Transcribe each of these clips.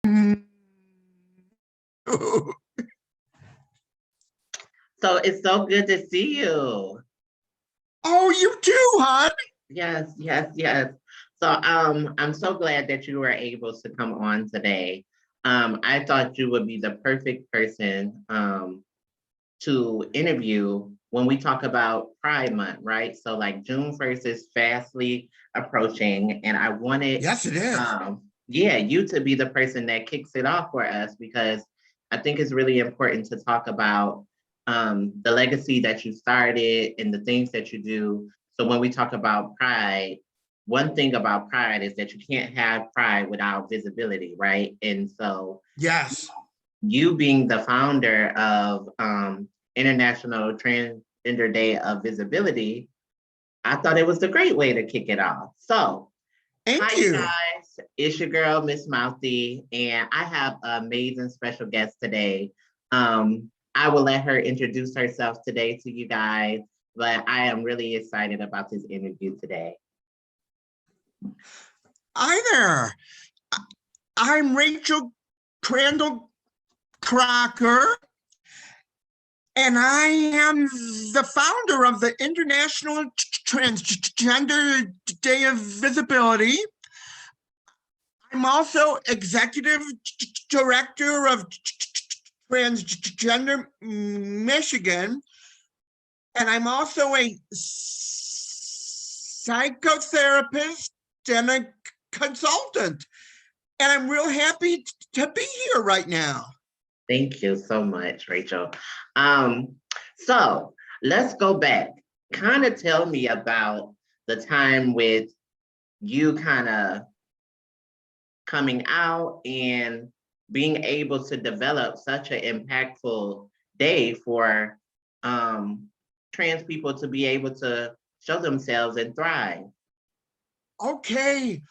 So it's so good to see you. Oh, you too, hon. Yes, yes, yes. So I'm so glad that you were able to come on today. I thought you would be the perfect person to interview when we talk about Pride Month, right? So like June 1st is fastly approaching, and I wanted, Yes, it is. yeah, you to be the person that kicks it off for us because I think it's really important to talk about the legacy that you started and the things that you do. So when we talk about Pride, one thing about Pride is that you can't have Pride without visibility, right? And so Yes. you being the founder of International Transgender Day of Visibility, I thought it was a great way to kick it off. So, Thank hi, you you. guys. It's your girl, Miss Mouthy, and I have an amazing special guest today. I will let her introduce herself today to you guys, but I am really excited about this interview today. Hi there. I'm Rachel Crandall-Crocker, and I am the founder of the International Transgender Day of Visibility. I'm also executive director of Transgender Michigan, and I'm also a psychotherapist and a consultant. And I'm real happy to be here right now. Thank you so much, Rachel. So let's go back. Kind of tell me about the time with you kind of coming out and being able to develop such an impactful day for trans people to be able to show themselves and thrive. Okay.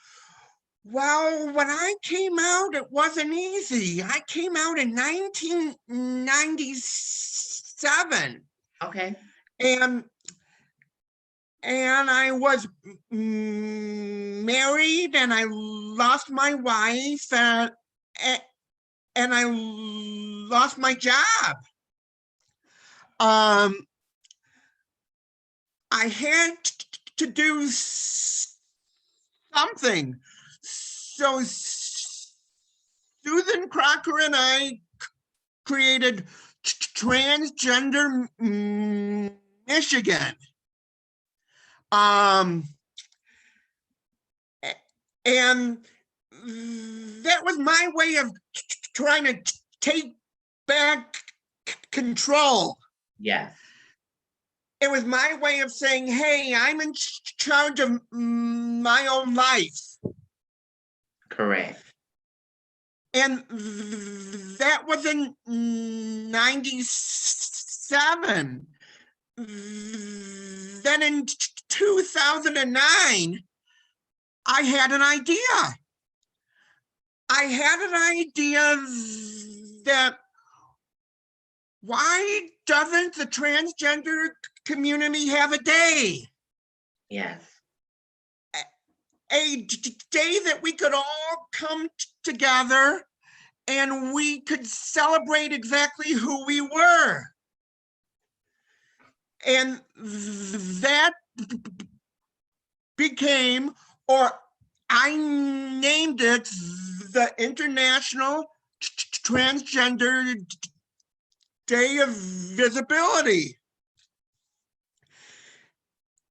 Well, when I came out, it wasn't easy. I came out in 1997. Okay. And I was married, and I lost my wife, and I lost my job. I had to do something. So Susan Crocker and I created Transgender Michigan. And that was my way of trying to take back control. Yes. It was my way of saying, hey, I'm in charge of my own life. Correct. And that was in 97. Then in 2009, I had an idea. I had an idea that why doesn't the transgender community have a day? Yes. A day that we could all come together and we could celebrate exactly who we were. And that became, or I named it, the International Transgender Day of Visibility.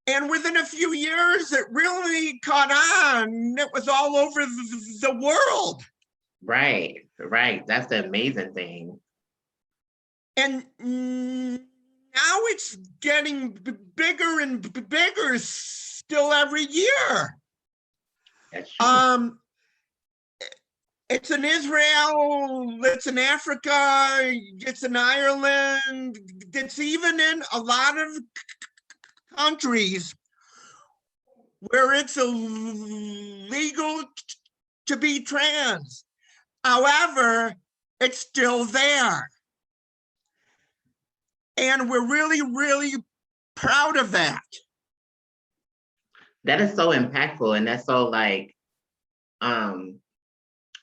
And within a few years, it really caught on. It was all over the world. Right, right. That's the amazing thing. And now it's getting bigger and bigger still every year. That's true. It's in Israel, it's in Africa, it's in Ireland, it's even in a lot of countries where it's illegal to be trans. However, it's still there. And we're really, really proud of that. That is so impactful, and that's so like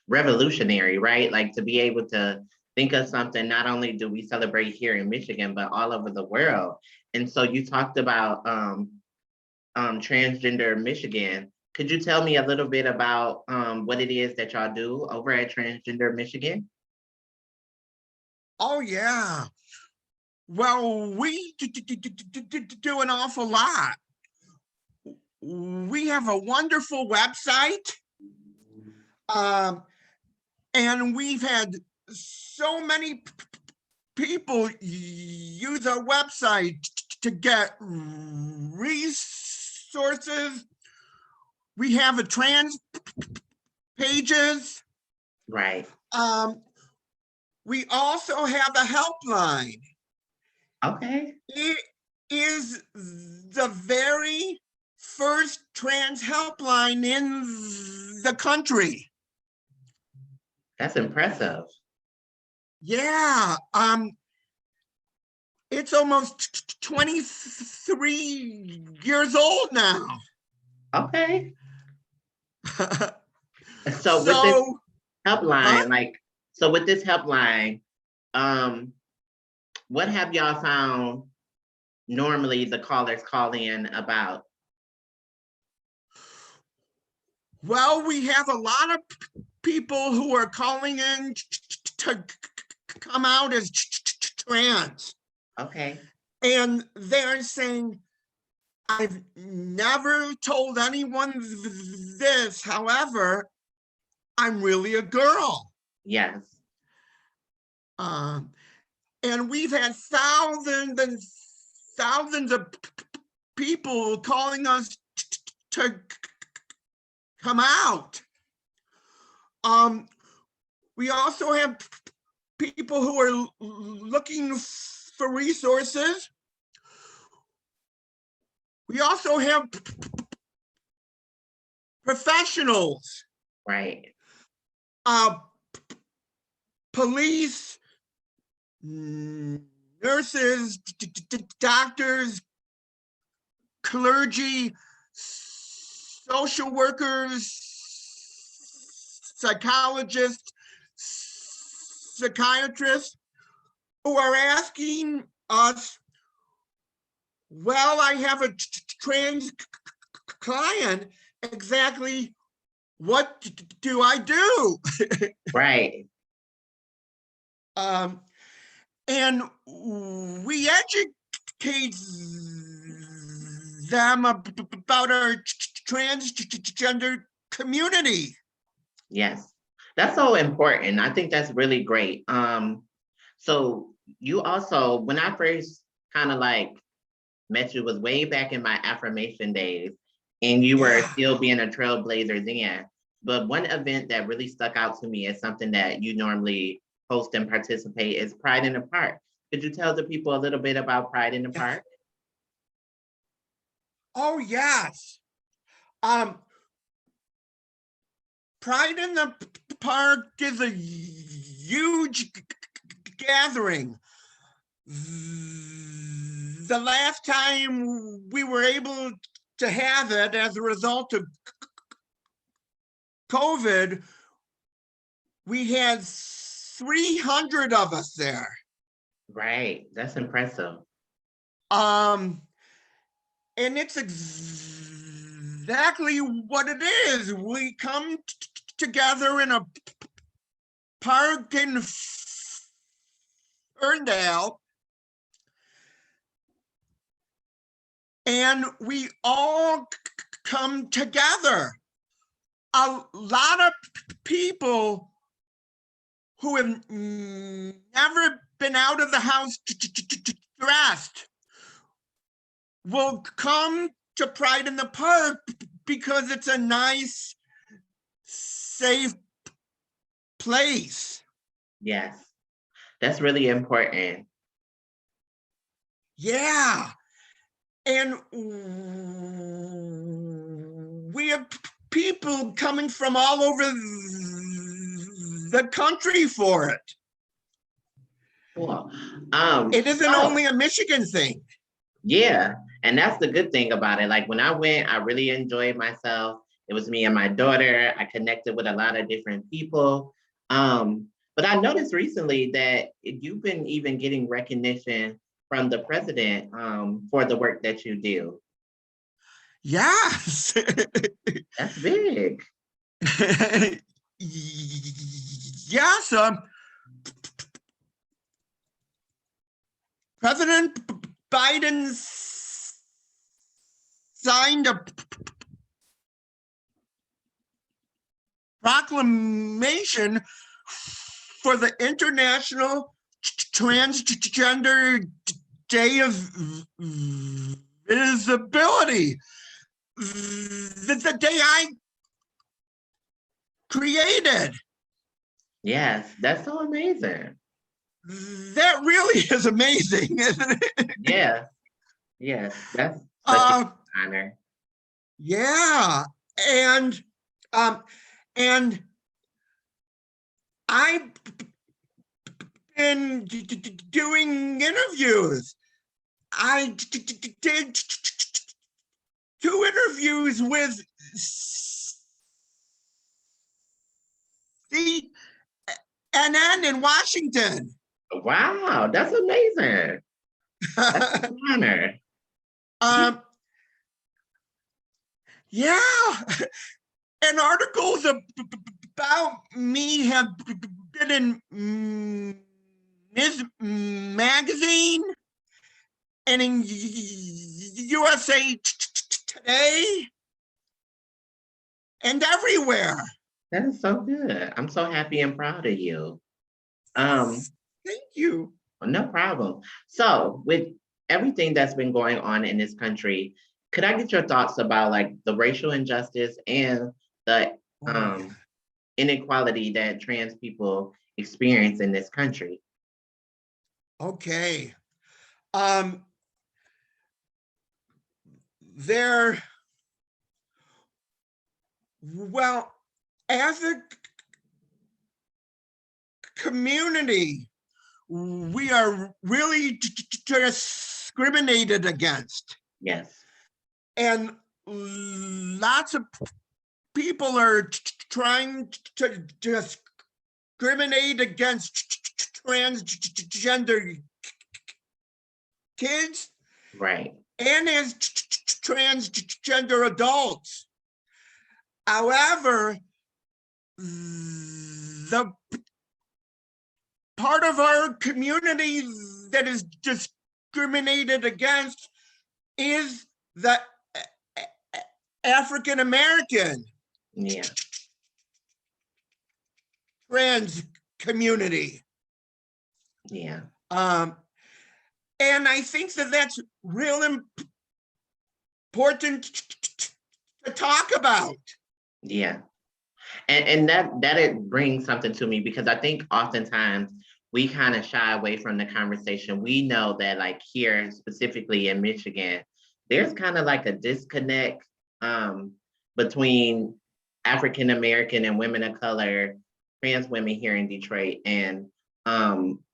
revolutionary, right? Like to be able to think of something, not only do we celebrate here in Michigan, but all over the world. And so you talked about Transgender Michigan. Could you tell me a little bit about what it is that y'all do over at Transgender Michigan? Oh, yeah. Well, we do an awful lot. We have a wonderful website. And we've had so many people use our website to get resources. We have a trans pages. Right. We also have a helpline. Okay. It is the very first trans helpline in the country. That's impressive. Yeah. It's almost 23 years old now. Okay. So with this So, helpline, so with this helpline, what have y'all found normally the callers call in about? well, we have a lot of people who are calling in to come out as trans. Okay. And they're saying, I've never told anyone this. However, I'm really a girl. Yes. And we've had thousands and thousands of people calling us to come out. We also have people who are looking for resources. We also have professionals. Right. Police, nurses, doctors, clergy, social workers, psychologists, psychiatrists, who are asking us, well, I have a trans client, exactly what do I do? Right. And we educate them about our transgender community. Yes. That's so important. I think that's really great. So you also, when I first kind of met you, was way back in my affirmation days, and you were still being a trailblazer then. But one event that really stuck out to me is something that you normally host and participate is Pride in the Park. Could you tell the people a little bit about Pride in the Park? Oh, yes. Pride in the Park is a huge gathering. The last time we were able to have it as a result of COVID, we had 300 of us there. Right. That's impressive. And it's exactly what it is. We come together in a park in Ferndale, and we all come together. A lot of people who have never been out of the house dressed will come to Pride in the Park because it's a nice, safe place. Yes. That's really important. Yeah. And we have people coming from all over the country for it. Cool. It isn't only a Michigan thing. Yeah. And that's the good thing about it. Like when I went, I really enjoyed myself. It was me and my daughter. I connected with a lot of different people. But I noticed recently that you've been even getting recognition from the president for the work that you do. Yes. That's big. Yes. President Biden signed a proclamation for the International Transgender Day of Visibility. The day I created. Yes, that's so amazing. That really is amazing, isn't it? Yeah, yes, that's such an honor. Yeah, and I've been doing interviews. I did 2 interviews with CNN in Washington. Wow, that's amazing. That's an honor. Yeah, and articles about me have been in Ms. Magazine and in USA Today and everywhere. That is so good. I'm so happy and proud of you. Thank you. No problem. So, with everything that's been going on in this country, could I get your thoughts about like the racial injustice and the inequality that trans people experience in this country? Okay. Well, as a community, we are really discriminated against. Yes. And lots of people are trying to discriminate against transgender kids. Right. And as transgender adults. However, the part of our community that is discriminated against is the African American trans community. Yeah. And I think that that's real important to talk about. Yeah. And that it brings something to me because I think oftentimes we kind of shy away from the conversation. We know that like here, specifically in Michigan, there's kind of like a disconnect between African American and women of color, trans women here in Detroit, and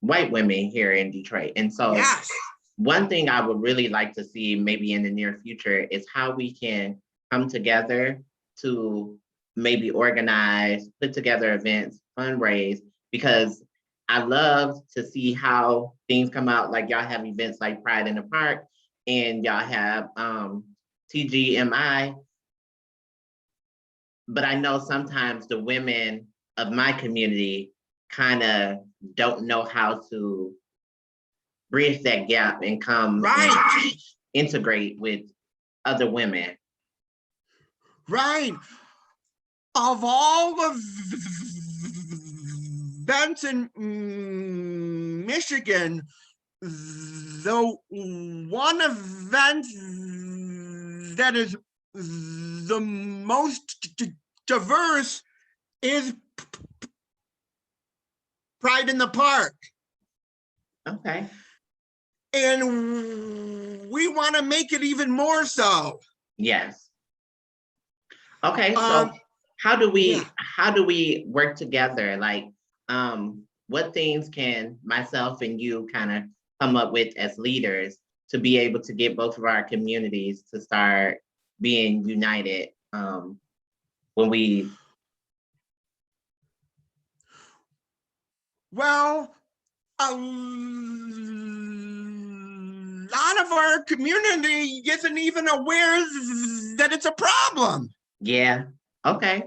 white women here in Detroit. And so yes. One thing I would really like to see maybe in the near future is how we can come together to maybe organize, put together events, fundraise, because I love to see how things come out. Like y'all have events like Pride in the Park and y'all have TGMI. But I know sometimes the women of my community kind of don't know how to bridge that gap and come and integrate with other women. Right. Of all the events in Michigan, the one event that is the most diverse is Pride in the Park. Okay. And we want to make it even more so. Yes. Okay, so how do we work together? Like, what things can myself and you kind of come up with as leaders to be able to get both of our communities to start being united when we? Well, a lot of our community isn't even aware that it's a problem. Yeah. Okay.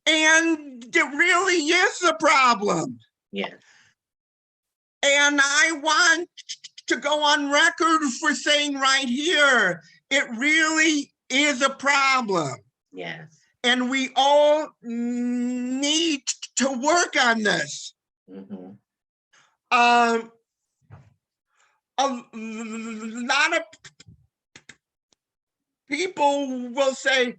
And it really is a problem. Yeah. And I want to go on record for saying right here, it really is a problem. Yes. And we all need to work on this. Mm-hmm. A lot of people will say,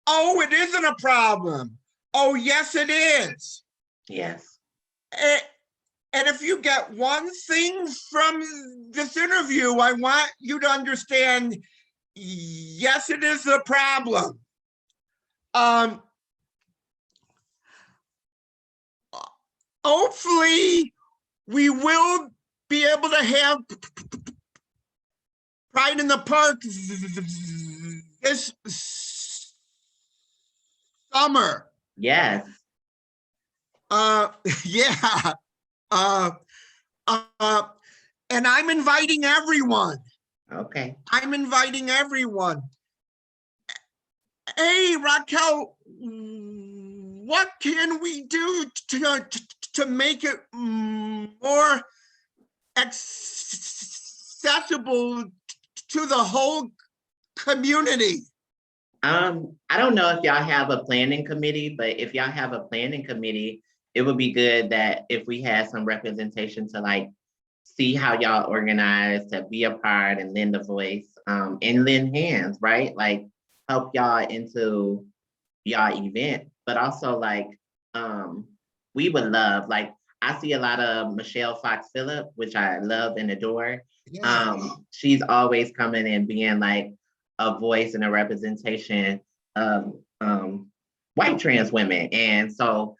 oh, it isn't a problem. Oh, yes, it is. Yes. And if you get one thing from this interview, I want you to understand, yes, it is a problem. Hopefully, we will be able to have Pride in the Park this summer. Yes. Yeah. And I'm inviting everyone. Okay. I'm inviting everyone. Hey, Raquel, what can we do to make it more accessible to the whole community? I don't know if y'all have a planning committee, but if y'all have a planning committee, it would be good that if we had some representation to like see how y'all organize, to be a part and lend a voice, and lend hands, right? Like help y'all into y'all event, but also like we would love, like I see a lot of Michelle Fox Phillip, which I love and adore. Yeah. She's always coming and being like a voice and a representation of white trans women. And so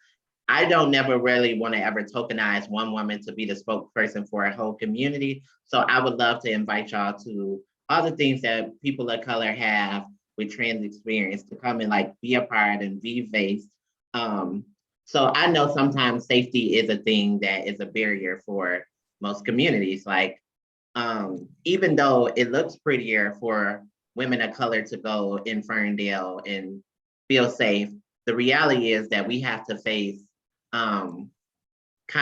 I don't never really want to ever tokenize one woman to be the spokesperson for a whole community. So I would love to invite y'all to all the things that people of color have with trans experience to come and like be a part and be faced. So I know sometimes safety is a thing that is a barrier for most communities. Like, even though it looks prettier for women of color to go in Ferndale and feel safe, the reality is that we have to face kind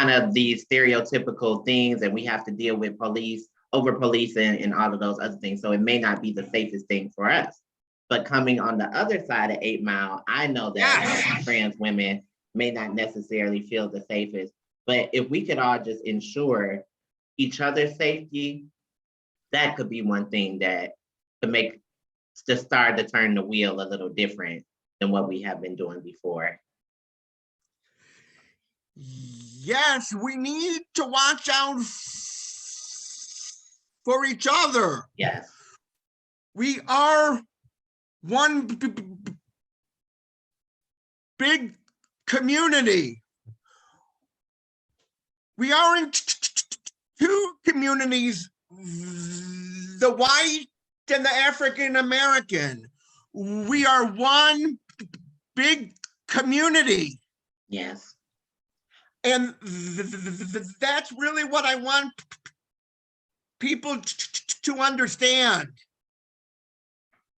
of these stereotypical things, and we have to deal with police, over policing, and all of those other things. So it may not be the safest thing for us. But coming on the other side of 8 Mile, I know that trans women may not necessarily feel the safest. But if we could all just ensure each other's safety, that could be one thing that could make the start to turn the wheel a little different than what we have been doing before. Yes, we need to watch out for each other. Yes. We are one big community. We are in two communities, the white and the African American. We are one big community. Yes. And that's really what I want people to understand.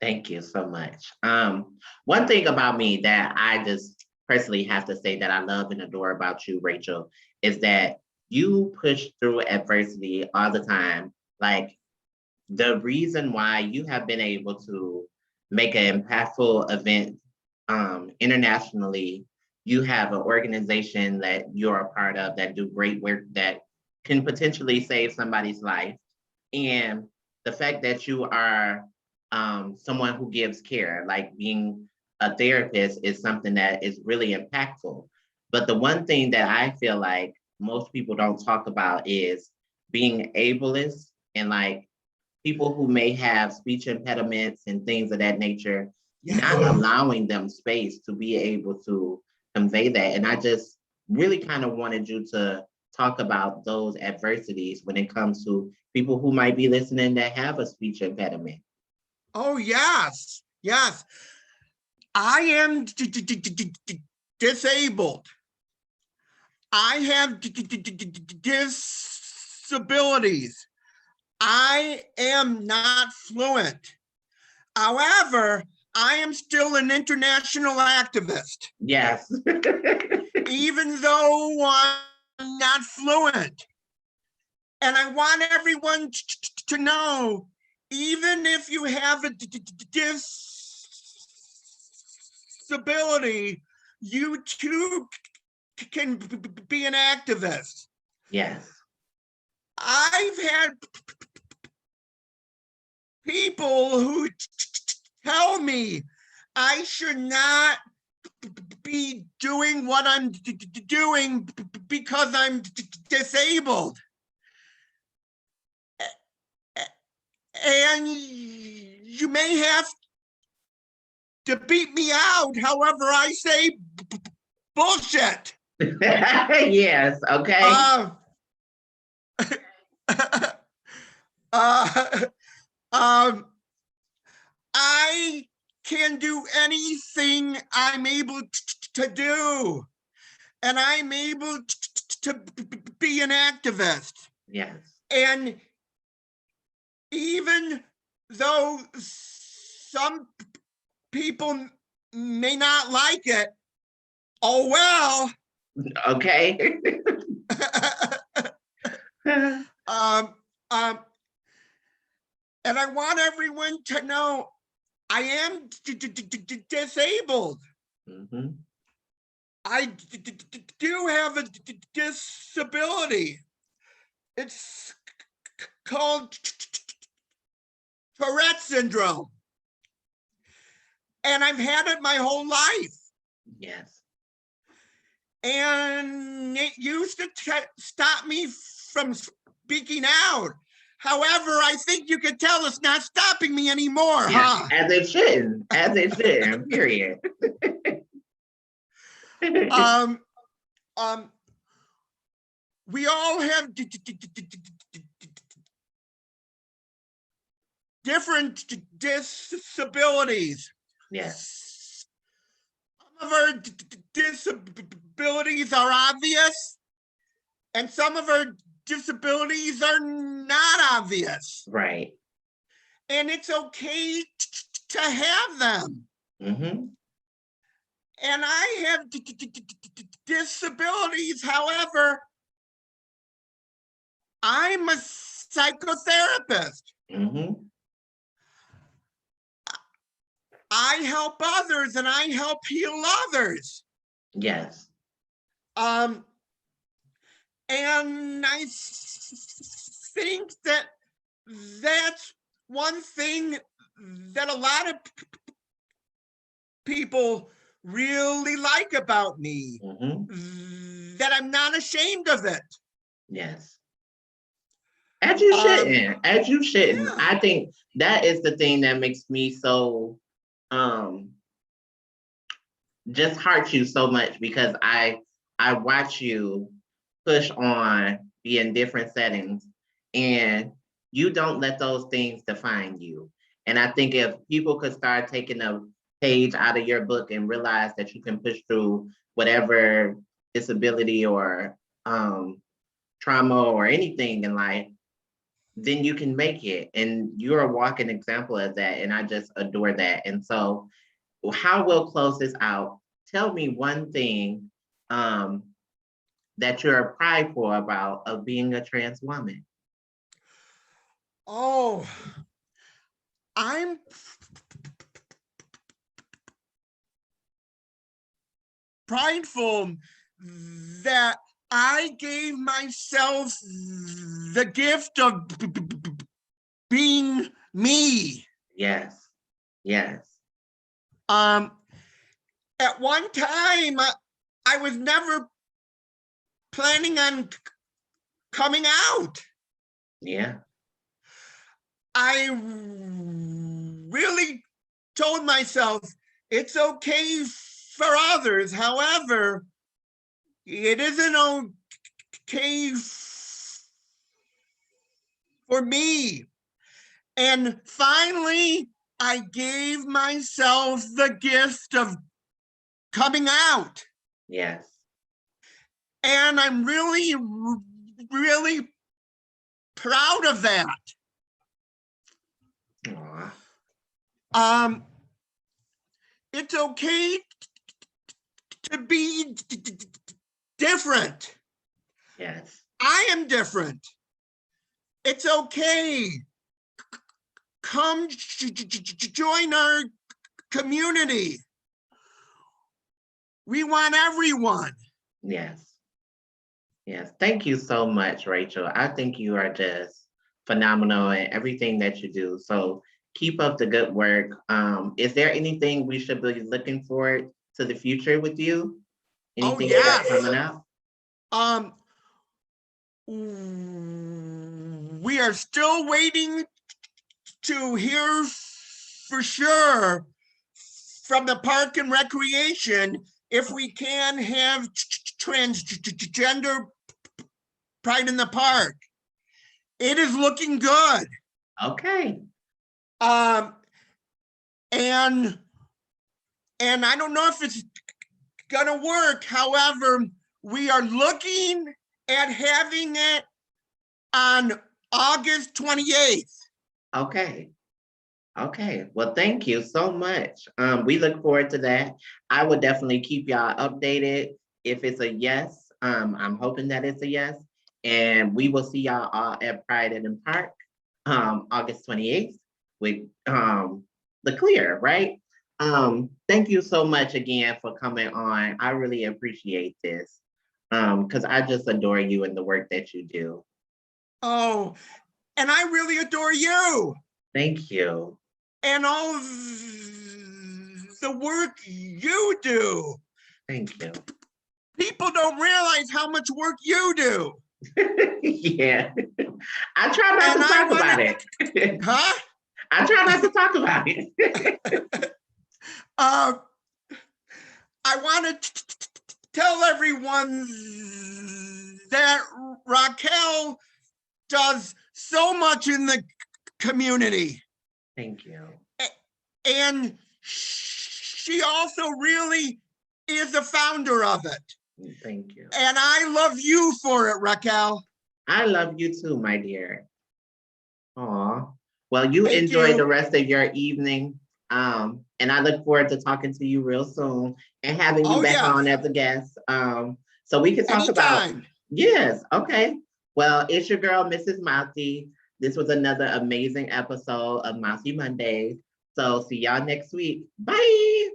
Thank you so much. One thing about me that I just personally have to say that I love and adore about you, Rachel, is that you push through adversity all the time. Like the reason why you have been able to make an impactful event internationally, you have an organization that you're a part of that do great work that can potentially save somebody's life. And the fact that you are someone who gives care, like being a therapist is something that is really impactful. But the one thing that I feel like most people don't talk about is being ableist and like people who may have speech impediments and things of that nature, not allowing them space to be able to convey that. And I just really kind of wanted you to talk about those adversities when it comes to people who might be listening that have a speech impediment. Oh, yes, yes. I am disabled. I have disabilities. I am not fluent. However, I am still an international activist, Yes. even though I'm not fluent. And I want everyone to know, even if you have a disability, you too can be an activist. Yes. I've had people who tell me I should not be doing what I'm doing because I'm disabled. And you may have to beat me out, however I say bullshit. Yes. Okay. I can do anything I'm able to do, and I'm able to be an activist. Yes. And even though some people may not like it, oh well. Okay. And I want everyone to know I am disabled. Mm-hmm. I do have a disability. It's called Tourette syndrome. And I've had it my whole life. Yes. And it used to stop me from speaking out. However, I think you can tell it's not stopping me anymore, Yes. huh? As it shouldn't. As it shouldn't. Period. We all have different disabilities. Yes. Some of our disabilities are obvious, and some of our disabilities are not obvious. Right. And it's okay to have them. Mm-hmm. And I have disabilities. However, I'm a psychotherapist. Mm-hmm. I help others and I help heal others. Yes. And I think that that's one thing that a lot of people really like about me, that I'm not ashamed of it. Yes. As you shouldn't. As you shouldn't. Yeah. I think that is the thing that makes me so just heart you so much, because I watch you push on, be in different settings, and you don't let those things define you. And I think if people could start taking a page out of your book and realize that you can push through whatever disability or trauma or anything in life, then you can make it. And you're a walking example of that. And I just adore that. And so how we'll close this out. Tell me one thing that you're prideful about of being a trans woman. Oh, I'm prideful that I gave myself the gift of being me. Yes. Yes. At one time, I was never planning on coming out. Yeah. I really told myself it's okay for others. However, it isn't okay for me. And finally, I gave myself the gift of coming out. Yes. And I'm really, really proud of that. Aw. It's okay to be different. Yes. I am different. It's okay. Come join our community. We want everyone. Yes. Yes. Thank you so much, Rachel. I think you are just phenomenal in everything that you do. So keep up the good work. Is there anything we should be looking forward to the future with you? Oh, Anything you got yes. coming out? We are still waiting to hear for sure from the Park and Recreation if we can have transgender pride in the park. It is looking good. Okay. And I don't know if it's gonna work. However, we are looking at having it on August 28th. Okay. Okay. Well, thank you so much. We look forward to that. I would definitely keep y'all updated if it's a yes. I'm hoping that it's a yes. And we will see y'all all at Pride in the Park, August 28th with the clear, right? Thank you so much again for coming on. I really appreciate this. Because I just adore you and the work that you do. Oh, and I really adore you. Thank you. And all of the work you do. Thank you. People don't realize how much work you do. Yeah. I try not And to I talk about wanna- it. Huh? I try not to talk about it. I want to tell everyone that Raquel does so much in the community. Thank you. And she also really is a founder of it. Thank you. And I love you for it, Raquel. I love you too, my dear. Aw. Well, you Thank enjoy you. the rest of your evening. And I look forward to talking to you real soon and having you Oh, back yes. on as a guest. So we can talk about. Anytime. Yes, okay. Well, it's your girl, Mrs. Mouthy. This was another amazing episode of Mouthy Mondays. So see y'all next week. Bye.